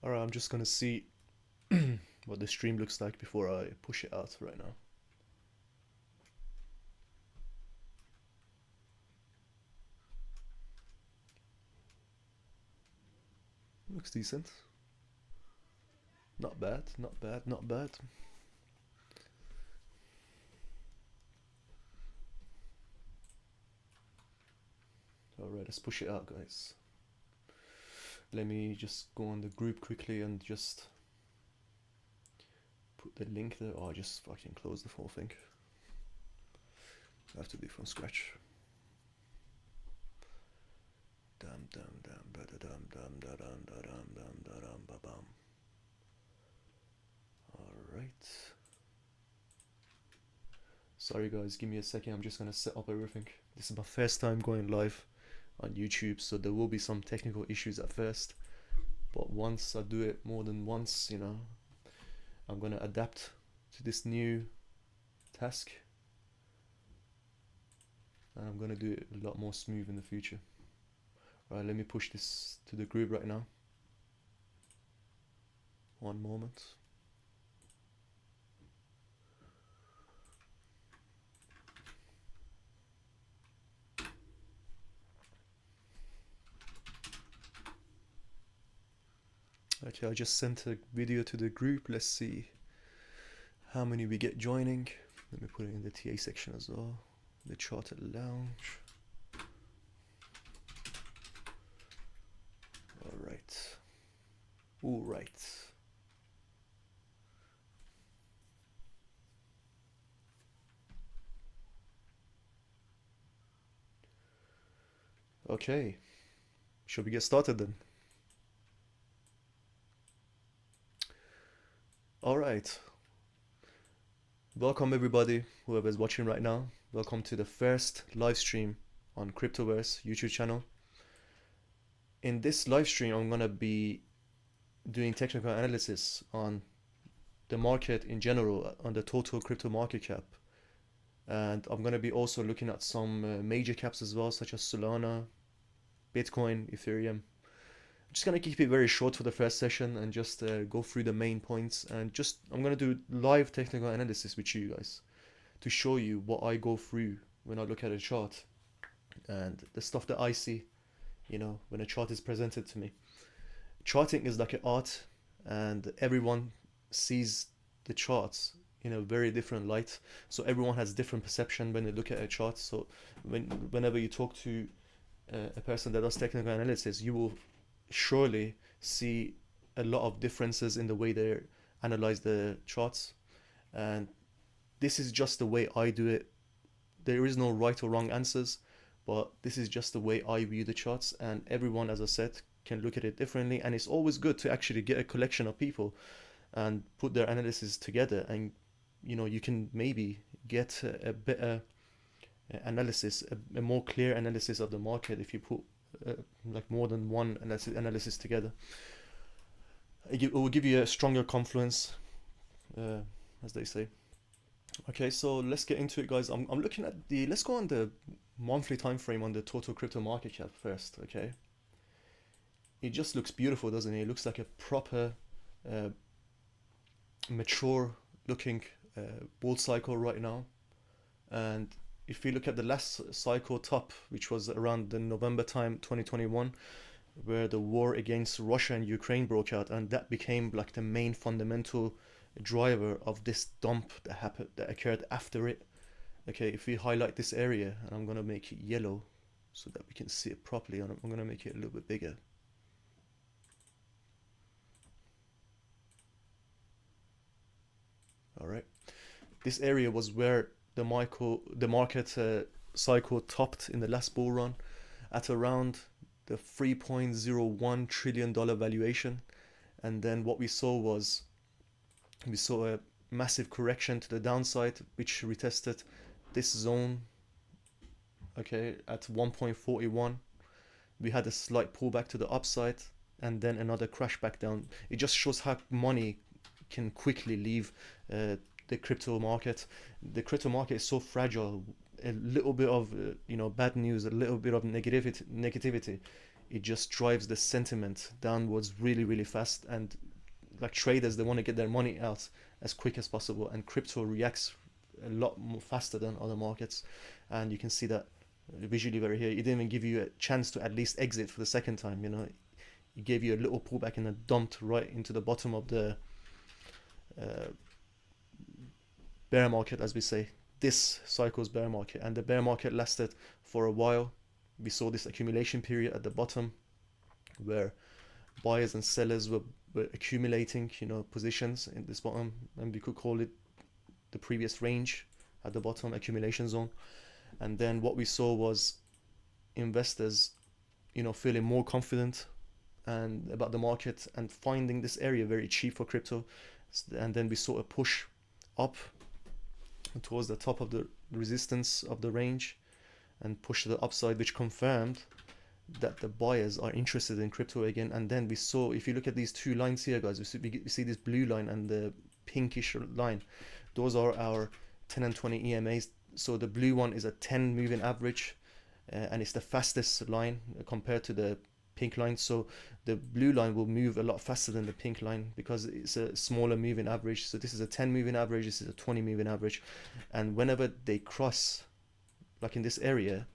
Alright, I'm just gonna see what the stream looks like before I push it out right now. Looks decent. Not bad, not bad, not bad. Alright, let's push it out, guys. Let me just go on the group quickly and just put the link there. Oh, I just fucking close the whole thing. I have to do from scratch. Dum dum dum ba da dum dum da dum da dum dum da dum ba bum. Alright. Sorry guys, give me a second. I'm just gonna set up everything. This is my first time going live on YouTube, so there will be some technical issues at first. But once I do it more than once, you know, I'm gonna adapt to this new task. And I'm gonna do it a lot more smooth in the future. Right, let me push this to the group right now. One moment. Okay, I just sent a video to the group. Let's see how many we get joining. Let me put it in the TA section as well. The Chartered Lounge. Alright. Alright. Okay. Should we get started then? Alright. Welcome everybody, whoever's watching right now. Welcome to the first live stream on Cryptoverse YouTube channel. In this live stream, I'm gonna be doing technical analysis on the market in general, on the total crypto market cap. And I'm gonna be also looking at some major caps as well, such as Solana, Bitcoin, Ethereum. I'm just gonna keep it very short for the first session and just go through the main points, and just I'm gonna do live technical analysis with you guys to show you what I go through when I look at a chart and the stuff that I see, you know, when a chart is presented to me. Charting is like an art, and everyone sees the charts in a very different light. So everyone has different perception when they look at a chart. So whenever you talk to a person that does technical analysis, you will surely see a lot of differences in the way they analyze the charts. And this is just the way I do it. There is no right or wrong answers, but this is just the way I view the charts, and everyone, as I said, can look at it differently. And it's always good to actually get a collection of people and put their analysis together, and you know, you can maybe get a better analysis, a more clear analysis of the market if you put like more than one analysis together. It will give you a stronger confluence, as they say. Okay, so let's get into it, guys. I'm looking at the, let's go on the monthly time frame on the total crypto market cap first. Okay, it just looks beautiful, doesn't it? It looks like a proper uh, mature looking bull cycle right now. And if you look at the last cycle top, which was around the November time 2021, where the war against Russia and Ukraine broke out, and that became like the main fundamental driver of this dump that occurred after it. Okay, if we highlight this area, and I'm gonna make it yellow so that we can see it properly, and I'm gonna make it a little bit bigger. All right, this area was where the market cycle topped in the last bull run at around the $3.01 trillion valuation. And then what we saw a massive correction to the downside, which retested this zone, okay, at 1.41. We had a slight pullback to the upside, and then another crash back down. It just shows how money can quickly leave the crypto market. The crypto market is so fragile. A little bit of bad news, a little bit of negativity, it just drives the sentiment downwards really, really fast. And like traders, they want to get their money out as quick as possible, and crypto reacts a lot more faster than other markets. And you can see that visually very here. It didn't even give you a chance to at least exit for the second time. You know, it gave you a little pullback and then dumped right into the bottom of the bear market, as we say. This cycle's bear market, and the bear market lasted for a while. We saw this accumulation period at the bottom where buyers and sellers were accumulating, you know, positions in this bottom, and we could call it the previous range at the bottom, accumulation zone. And then what we saw was investors, you know, feeling more confident and about the market and finding this area very cheap for crypto. And then we saw a push up towards the top of the resistance of the range and push to the upside, which confirmed that the buyers are interested in crypto again. And then we saw, if you look at these two lines here, guys, we see this blue line and the pinkish line. Those are our 10 and 20 EMAs. So the blue one is a 10 moving average, and it's the fastest line compared to the pink line. So the blue line will move a lot faster than the pink line because it's a smaller moving average. So this is a 10 moving average, this is a 20 moving average. And whenever they cross, like in this area,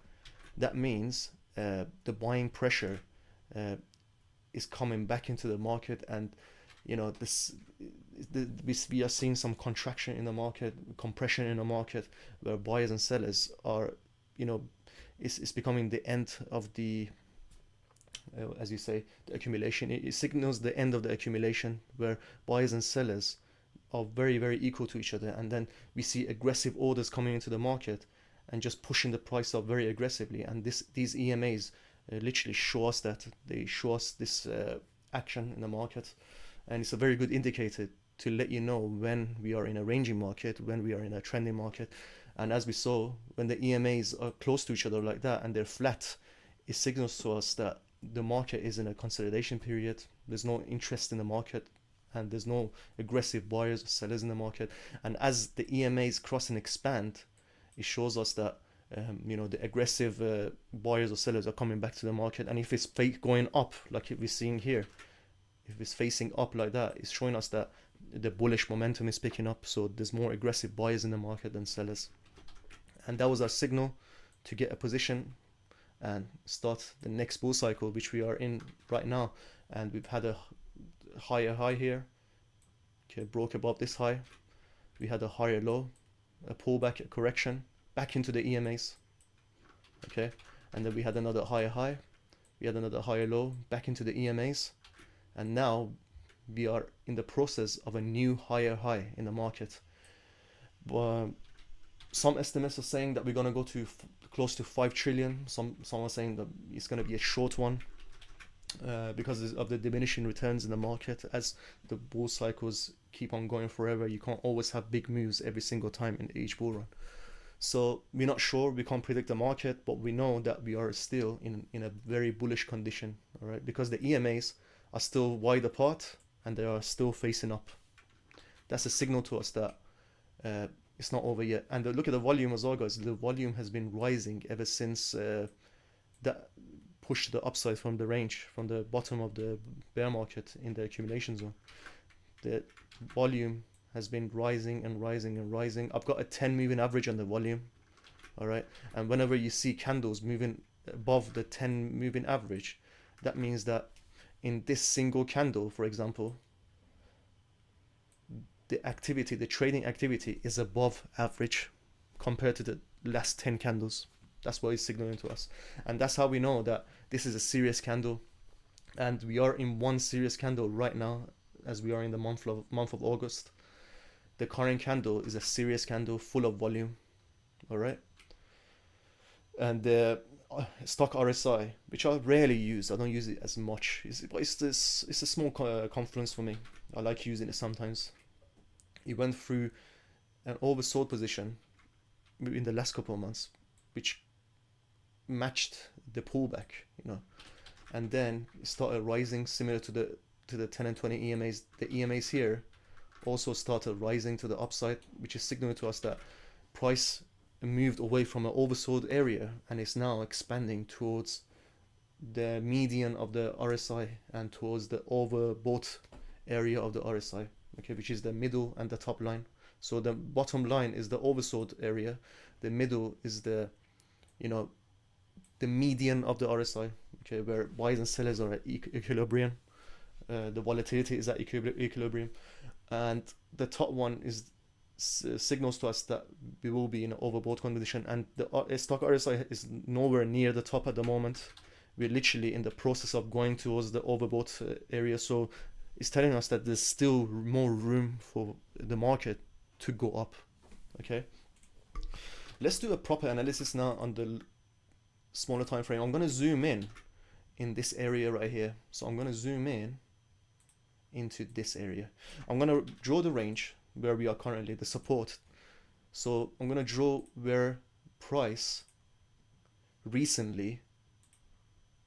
that means the buying pressure is coming back into the market. And you know, we are seeing some contraction in the market, compression in the market, where buyers and sellers are, you know, it's becoming the end of the as you say, the accumulation. It signals the end of the accumulation, where buyers and sellers are very, very equal to each other. And then we see aggressive orders coming into the market and just pushing the price up very aggressively. And these EMAs literally show us that. They show us this action in the market. And it's a very good indicator to let you know when we are in a ranging market, when we are in a trending market. And as we saw, when the EMAs are close to each other like that and they're flat, it signals to us that the market is in a consolidation period. There's no interest in the market, and there's no aggressive buyers or sellers in the market. And as the EMAs cross and expand, it shows us that you know, the aggressive buyers or sellers are coming back to the market. And if it's going up, like we're seeing here, if it's facing up like that, it's showing us that the bullish momentum is picking up. So there's more aggressive buyers in the market than sellers. And that was our signal to get a position and start the next bull cycle, which we are in right now. And we've had a higher high here, okay, broke above this high. We had a higher low, a pullback, a correction back into the EMAs, okay, and then we had another higher high, we had another higher low, back into the EMAs, and now we are in the process of a new higher high in the market. Some estimates are saying that we're going to go to close to 5 trillion. Some are saying that it's going to be a short one because of the diminishing returns in the market. As the bull cycles keep on going forever, you can't always have big moves every single time in each bull run. So we're not sure, we can't predict the market, but we know that we are still in a very bullish condition, all right, because the EMAs are still wide apart and they are still facing up. That's a signal to us that it's not over yet. And look at the volume as well, guys. The volume has been rising ever since that push to the upside from the range, from the bottom of the bear market in the accumulation zone. The volume has been rising and rising and rising. I've got a 10 moving average on the volume, all right? And whenever you see candles moving above the 10 moving average, that means that in this single candle, for example, the activity, the trading activity is above average compared to the last 10 candles. That's what it's signaling to us. And that's how we know that this is a serious candle. And we are in one serious candle right now, as we are in the month of August. The current candle is a serious candle full of volume, all right? And the stock RSI, which I rarely use, I don't use it as much. It's a small confluence for me. I like using it sometimes. It went through an oversold position in the last couple of months, which matched the pullback, you know, and then it started rising similar to the 10 and 20 EMAs. The EMAs here also started rising to the upside, which is signaling to us that price moved away from an oversold area and is now expanding towards the median of the RSI and towards the overbought area of the RSI, okay, which is the middle and the top line. So the bottom line is the oversold area, the middle is the, you know, the median of the RSI, okay, where buyers and sellers are at equilibrium, the volatility is at equilibrium, and the top one is signals to us that we will be in an overbought condition, and the stock RSI is nowhere near the top at the moment. We're literally in the process of going towards the overbought area, so it's telling us that there's still more room for the market to go up. Okay, let's do a proper analysis now on the smaller time frame. I'm going to zoom in this area right here. So I'm going to zoom in into this area. I'm going to draw the range where we are currently, the support. So I'm going to draw where price recently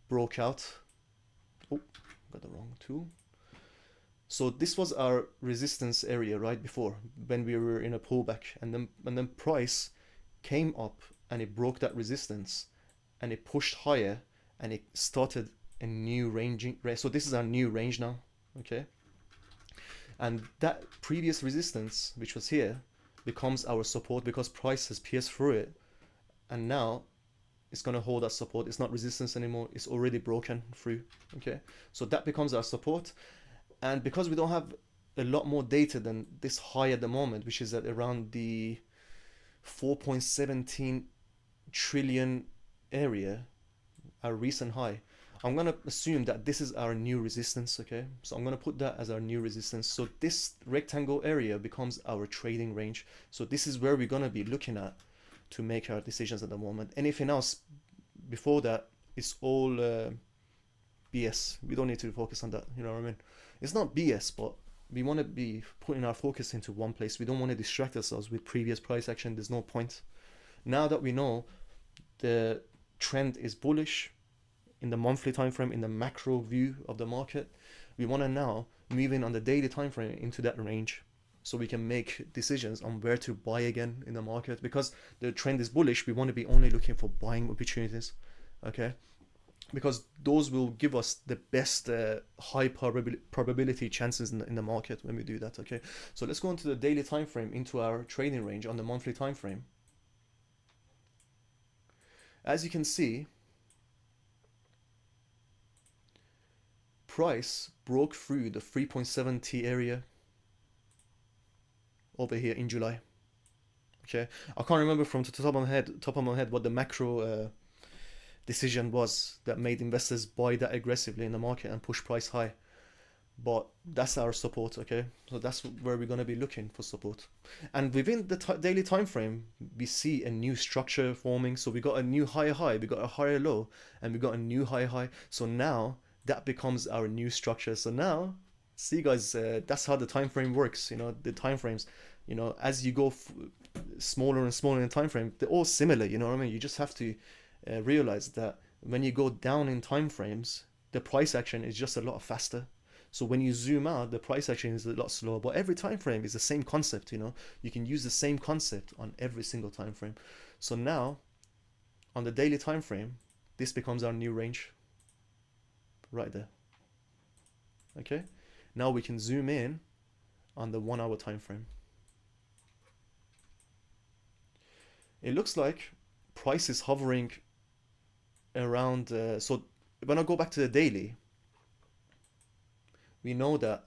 broke out. Oh, got the wrong tool. So this was our resistance area right before, when we were in a pullback, and then price came up and it broke that resistance and it pushed higher and it started a new ranging. So this is our new range now, okay? And that previous resistance, which was here, becomes our support because price has pierced through it, and now it's going to hold that support. It's not resistance anymore, it's already broken through, okay? So that becomes our support. And because we don't have a lot more data than this high at the moment, which is at around the 4.17 trillion area, our recent high, I'm going to assume that this is our new resistance, okay? So I'm going to put that as our new resistance. So this rectangle area becomes our trading range. So this is where we're going to be looking at to make our decisions at the moment. Anything else before that is all BS. We don't need to focus on that, you know what I mean? It's not BS, but we want to be putting our focus into one place. We don't want to distract ourselves with previous price action. There's no point. Now that we know the trend is bullish in the monthly time frame, in the macro view of the market, we want to now move in on the daily time frame into that range, so we can make decisions on where to buy again in the market. Because the trend is bullish, we want to be only looking for buying opportunities, okay? Because those will give us the best high probability chances in the market when we do that, okay? So let's go into the daily time frame, into our trading range on the monthly time frame. As you can see, price broke through the 3.7T area over here in July, okay? I can't remember from the top of my head what the macro decision was that made investors buy that aggressively in the market and push price high, but that's our support, okay? So that's where we're going to be looking for support. And within the daily time frame, we see a new structure forming. So we got a new higher high, we got a higher low, and we got a new higher high. So now that becomes our new structure. So now, see guys, that's how the time frame works. You know, the time frames, you know, as you go smaller and smaller in time frame, they're all similar, you know what I mean? You just have to realize that when you go down in time frames, the price action is just a lot faster. So when you zoom out, the price action is a lot slower, but every time frame is the same concept, you know? You can use the same concept on every single time frame. So now, on the daily time frame, this becomes our new range right there, okay? Now we can zoom in on the 1 hour time frame. It looks like price is hovering around, so when I go back to the daily, we know that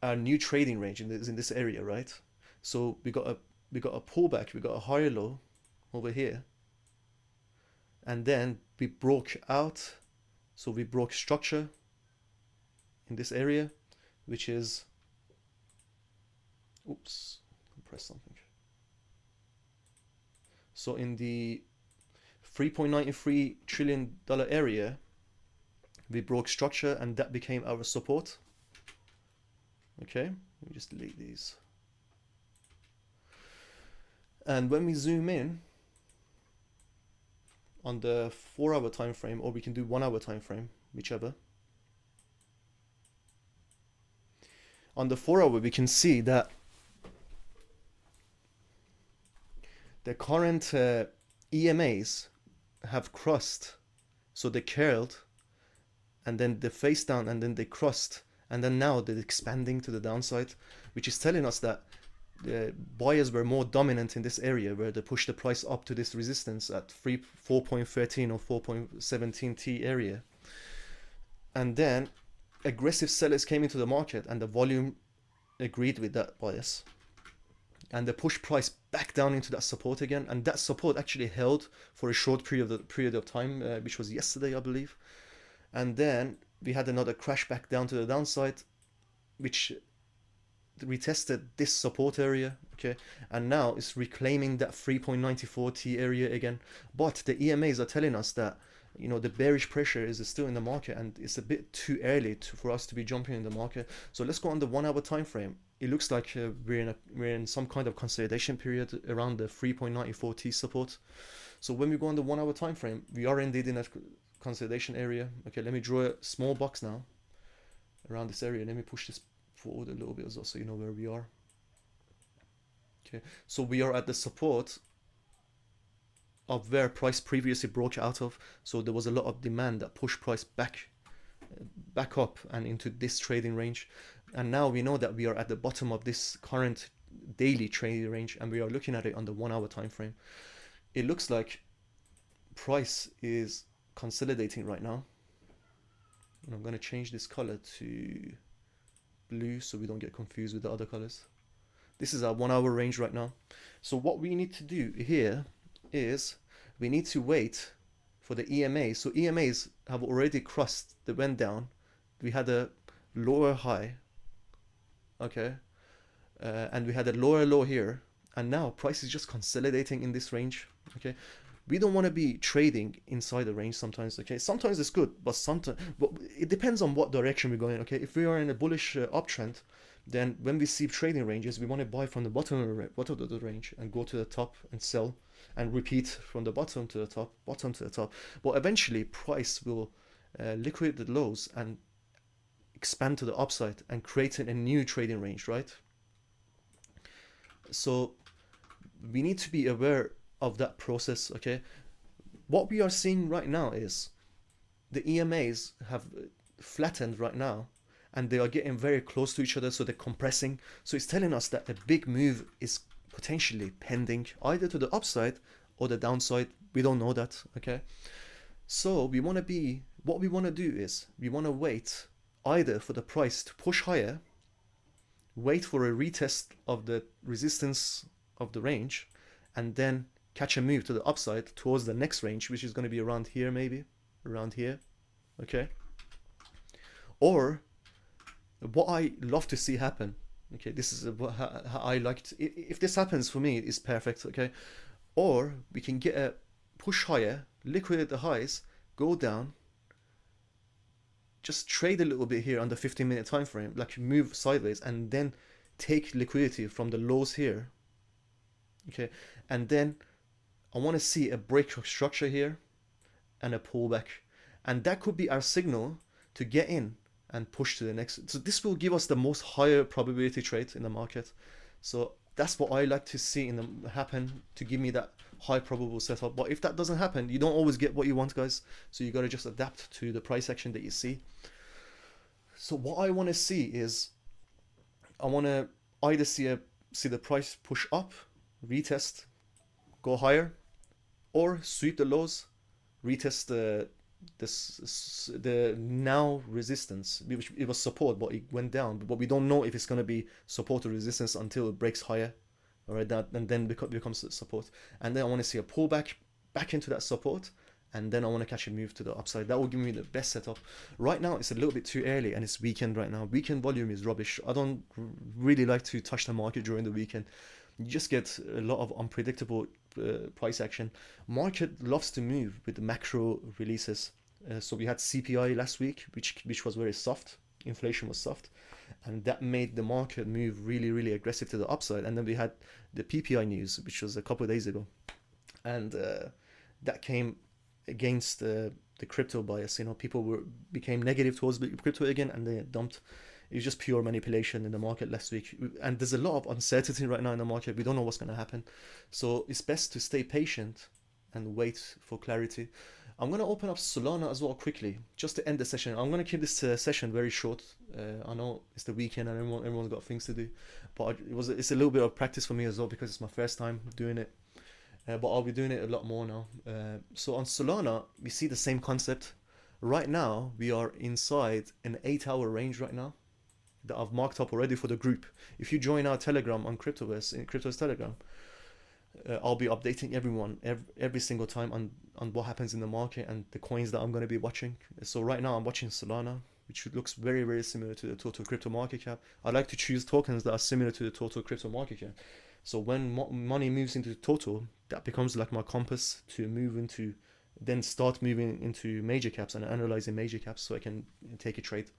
our new trading range is in this area, right? So we got a pullback, we got a higher low over here, and then we broke out. So we broke structure in this area, which is, oops, press something. So in the $3.93 trillion area, we broke structure, and that became our support. Okay, let me just delete these. And when we zoom in on the 4 hour time frame, or we can do 1 hour time frame, whichever. On the 4 hour, we can see that the current EMAs have crossed. So they curled, and then they face down, and then they crossed, and then now they're expanding to the downside, which is telling us that the buyers were more dominant in this area, where they pushed the price up to this resistance at 4.13 or 4.17 T area. And then aggressive sellers came into the market, and the volume agreed with that bias, and they pushed price back down into that support again, and that support actually held for a short period of time, which was yesterday, I believe. And then we had another crash back down to the downside, which retested this support area, okay, and now it's reclaiming that 3.94 T area again. But the EMAs are telling us that, you know, the bearish pressure is still in the market, and it's a bit too early for us to be jumping in the market. So let's go on the 1 hour time frame. It looks like we're in some kind of consolidation period around the 3.94 T support. So when we go on the 1 hour time frame, we are indeed in a consolidation area. Okay, let me draw a small box now around this area. Let me push this forward a little bit as well, so you know where we are. Okay, so we are at the support of where price previously broke out of. So there was a lot of demand that pushed price back up and into this trading range, and now we know that we are at the bottom of this current daily trading range, and we are looking at it on the 1 hour time frame. It looks like price is consolidating right now, and I'm going to change this color to blue so we don't get confused with the other colors. This is our 1 hour range right now. So what we need to do here is we need to wait for the EMA. So EMAs have already crossed, they went down, we had a lower high, okay, and we had a lower low here, and now price is just consolidating in this range. Okay, we don't want to be trading inside the range sometimes. Okay, sometimes it's good, but sometimes, but it depends on what direction we're going. Okay, if we are in a bullish uptrend, then when we see trading ranges, we want to buy from the bottom of the range and go to the top and sell, and repeat from the bottom to the top, bottom to the top. But eventually price will liquidate the lows and expand to the upside and create a new trading range, right? So we need to be aware of that process. Okay, what we are seeing right now is the EMAs have flattened right now, and they are getting very close to each other, so they're compressing. So it's telling us that a big move is potentially pending, either to the upside or the downside. We don't know that. Okay, so we want to be, what we want to do is we want to wait either for the price to push higher, wait for a retest of the resistance of the range, and then catch a move to the upside towards the next range, which is going to be around here, maybe around here. Okay, or what I love to see happen, okay, this is how I like to, if this happens for me, it's perfect. Okay, or we can get a push higher, liquidate the highs, go down, just trade a little bit here on the 15-minute time frame, like move sideways, and then take liquidity from the lows here. Okay, and then I want to see a break of structure here and a pullback, and that could be our signal to get in and push to the next. So this will give us the most higher probability trade in the market. So that's what I like to see in the happen, to give me that high probable setup. But if that doesn't happen, you don't always get what you want, guys. So you got to just adapt to the price action that you see. So what I want to see is, I want to either see the price push up, retest, go higher, or sweep the lows, retest the now resistance, which it was support, but it went down. But we don't know if it's going to be support or resistance until it breaks higher. All right, that and then becomes support. And then I want to see a pullback back into that support, and then I want to catch a move to the upside. That will give me the best setup. Right now it's a little bit too early, and it's weekend right now. Weekend volume is rubbish. I don't really like to touch the market during the weekend. You just get a lot of unpredictable price action. Market loves to move with the macro releases. So we had CPI last week, which was very soft. Inflation was soft, and that made the market move really, really aggressive to the upside. And then we had the PPI news, which was a couple of days ago, and that came against the crypto bias. You know, people became negative towards crypto again, and they dumped. It was just pure manipulation in the market last week, and there's a lot of uncertainty right now in the market. We don't know what's going to happen, so it's best to stay patient and wait for clarity. I'm gonna open up Solana as well quickly, just to end the session. I'm gonna keep this session very short. I know it's the weekend and everyone's got things to do, but it's a little bit of practice for me as well because it's my first time doing it. But I'll be doing it a lot more now. So on Solana, we see the same concept. Right now, we are inside an 8-hour range right now that I've marked up already for the group. If you join our Telegram on Cryptoverse, in Cryptoverse Telegram, I'll be updating everyone every single time on what happens in the market and the coins that I'm going to be watching. So right now I'm watching Solana, which looks very, very similar to the total crypto market cap. I like to choose tokens that are similar to the total crypto market cap. So when money moves into the total, that becomes like my compass to move into, then start moving into major caps and analyzing major caps so I can take a trade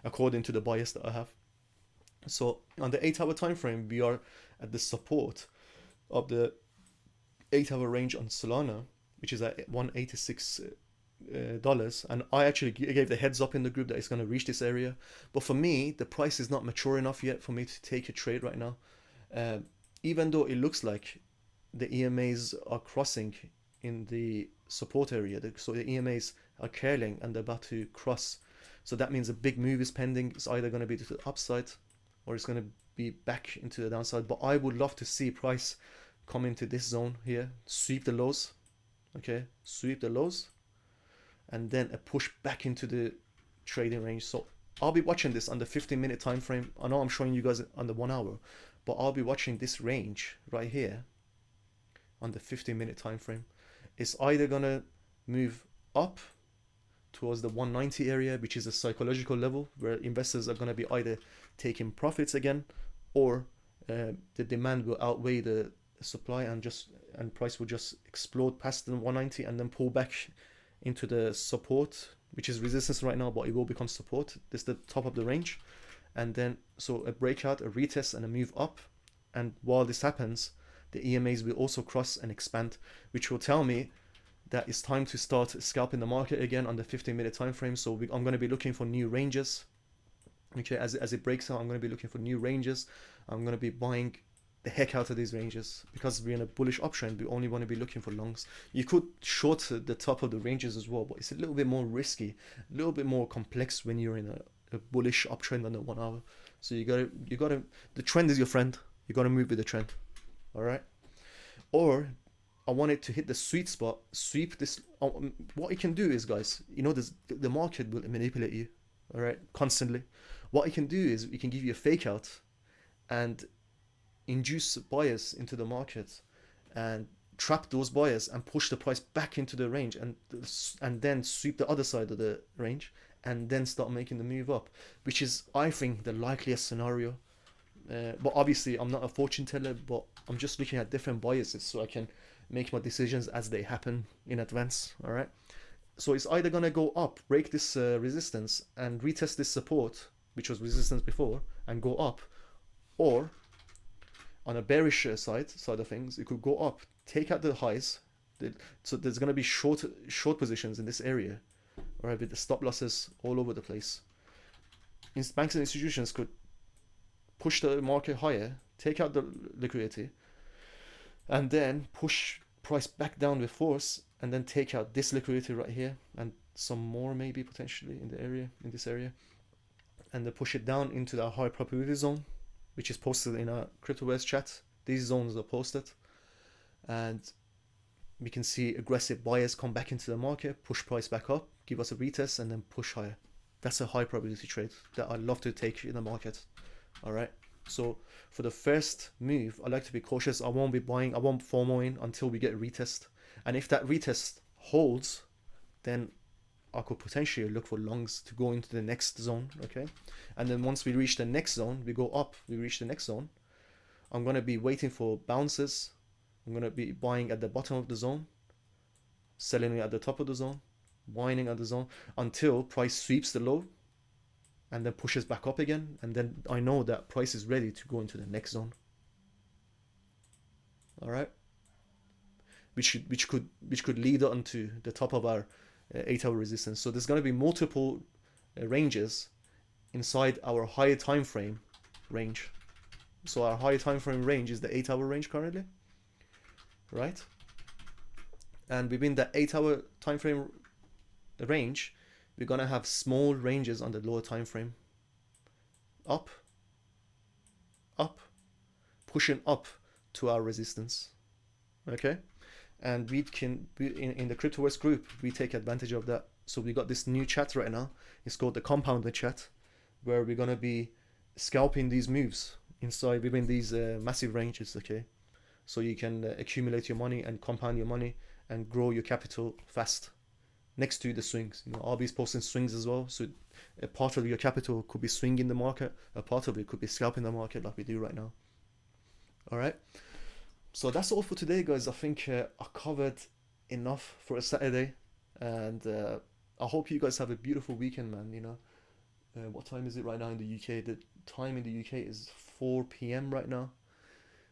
according to the bias that I have. So on the 8-hour time frame, we are at the support of the 8-hour range on Solana, which is at $186, and I actually gave the heads up in the group that it's going to reach this area. But for me, the price is not mature enough yet for me to take a trade right now. Even though it looks like the EMAs are crossing in the support area, so the EMAs are curling and they're about to cross. So that means a big move is pending. It's either going to be to the upside or it's going to be back into the downside. But I would love to see price come into this zone here, sweep the lows, okay, sweep the lows, and then a push back into the trading range. So I'll be watching this on the 15-minute time frame. I know I'm showing you guys on the 1 hour, but I'll be watching this range right here on the 15-minute time frame. It's either gonna move up towards the 190 area, which is a psychological level where investors are gonna be either taking profits again, or the demand will outweigh the supply and price will just explode past the 190 and then pull back into the support, which is resistance right now, but it will become support. This is the top of the range, and then so a breakout, a retest, and a move up. And while this happens, the EMAs will also cross and expand, which will tell me that it's time to start scalping the market again on the 15-minute time frame. So I'm going to be looking for new ranges. Okay, as it breaks out, I'm going to be looking for new ranges. I'm going to be buying the heck out of these ranges because we're in a bullish uptrend. We only want to be looking for longs. You could short the top of the ranges as well, but it's a little bit more risky, a little bit more complex when you're in a bullish uptrend on the 1 hour. So you gotta the trend is your friend. You gotta move with the trend. All right. Or I want it to hit the sweet spot, sweep this. What you can do is, guys, you know, the market will manipulate you, all right, constantly. What you can do is we can give you a fake out and induce buyers into the market and trap those buyers and push the price back into the range and then sweep the other side of the range and then start making the move up, which is, I think, the likeliest scenario. But obviously I'm not a fortune teller, but I'm just looking at different biases so I can make my decisions as they happen in advance. All right, so it's either gonna go up, break this resistance and retest this support, which was resistance before, and go up, or on a bearish side of things, it could go up, take out the highs. So there's gonna be short positions in this area, all right, with the stop losses all over the place. Banks and institutions could push the market higher, take out the liquidity, and then push price back down with force, and then take out this liquidity right here and some more maybe potentially in this area, and then push it down into the high probability zone, which is posted in our Cryptoverse chat. These zones are posted, and we can see aggressive buyers come back into the market, push price back up, give us a retest, and then push higher. That's a high probability trade that I love to take in the market. All right, so for the first move, I like to be cautious. I won't be buying, I won't FOMO in until we get a retest, and if that retest holds, then I could potentially look for longs to go into the next zone. Okay, and then once we reach the next zone, we go up, we reach the next zone, I'm going to be waiting for bounces. I'm going to be buying at the bottom of the zone, selling at the top of the zone, buying at the zone until price sweeps the low and then pushes back up again, and then I know that price is ready to go into the next zone. All right, which could lead on to the top of our 8-hour resistance. So there's going to be multiple ranges inside our higher time frame range. So our higher time frame range is the 8-hour range currently, right? And within that 8-hour time frame the range, we're gonna have small ranges on the lower time frame. Up, up, pushing up to our resistance. Okay, and in the Cryptoverse group, we take advantage of that. So we got this new chat right now. It's called the Compounder chat, where we're gonna be scalping these moves inside within these massive ranges. Okay, so you can accumulate your money and compound your money and grow your capital fast. Next to the swings, RB's posting swings as well. So a part of your capital could be swinging the market, a part of it could be scalping the market like we do right now. All right. So that's all for today, guys. I think I covered enough for a Saturday, and I hope you guys have a beautiful weekend, man. What time is it right now in the UK? The time in the UK is 4 p.m. right now.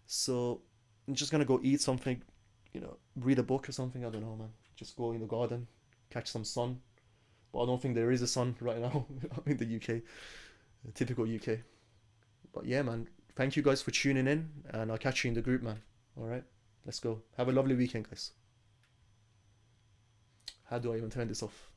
So I'm just gonna go eat something, read a book or something. I don't know, man. Just go in the garden, catch some sun. But I don't think there is a sun right now in the UK, typical UK. But yeah, man. Thank you guys for tuning in, and I'll catch you in the group, man. All right, let's go. Have a lovely weekend, guys. How do I even turn this off?